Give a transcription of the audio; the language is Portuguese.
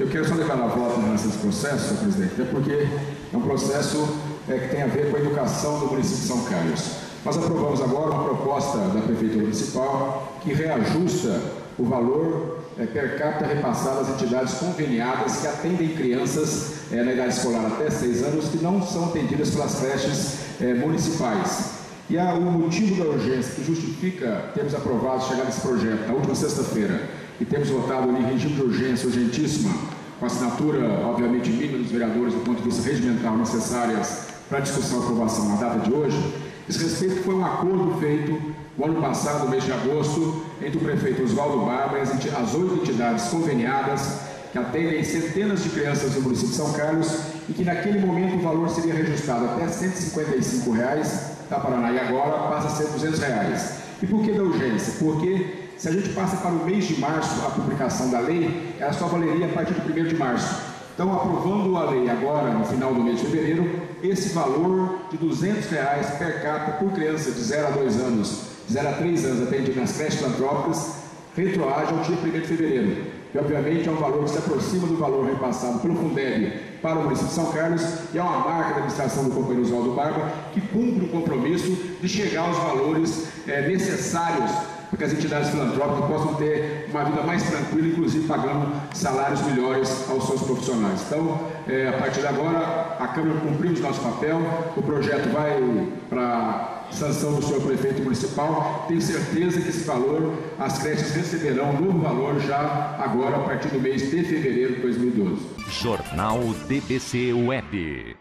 Eu quero só declarar voto nesse processo, senhor presidente, até porque é um processo que tem a ver com a educação do município de São Carlos. Nós aprovamos agora uma proposta da Prefeitura Municipal que reajusta o valor per capita repassado às entidades conveniadas que atendem crianças na idade escolar até 6 anos que não são atendidas pelas creches municipais. E o motivo da urgência que justifica termos aprovado chegar nesse projeto na última sexta-feira e temos votado ali em regime de urgência urgentíssima, com assinatura, obviamente, mínima dos vereadores do ponto de vista regimental necessárias para a discussão e aprovação na data de hoje, diz respeito que foi um acordo feito no ano passado, no mês de agosto, entre o prefeito Oswaldo Barba e as 8 entidades conveniadas que atendem centenas de crianças no município de São Carlos e que naquele momento o valor seria reajustado até R$ 155 da Paraná e agora passa a ser R$ 200. E por que da urgência? Porque se a gente passa para o mês de março a publicação da lei, ela só valeria a partir de 1º de março. Então, aprovando a lei agora, no final do mês de fevereiro, esse valor de R$ 200 per capita por criança de 0 a 2 anos, de 0 a 3 anos atendida nas creches filantrópicas, retroage ao dia 1º de fevereiro. E, obviamente, é um valor que se aproxima do valor repassado pelo Fundeb para o município de São Carlos e é uma marca da administração do companheiro Oswaldo Barba que cumpre o compromisso de chegar aos valores necessários para que as entidades filantrópicas possam ter uma vida mais tranquila, inclusive pagando salários melhores aos seus profissionais. Então, a partir de agora, a Câmara cumpriu o nosso papel, o projeto vai para sanção do senhor prefeito municipal. Tenho certeza que esse valor, as creches receberão um novo valor já agora, a partir do mês de fevereiro de 2012. Jornal DBC Web.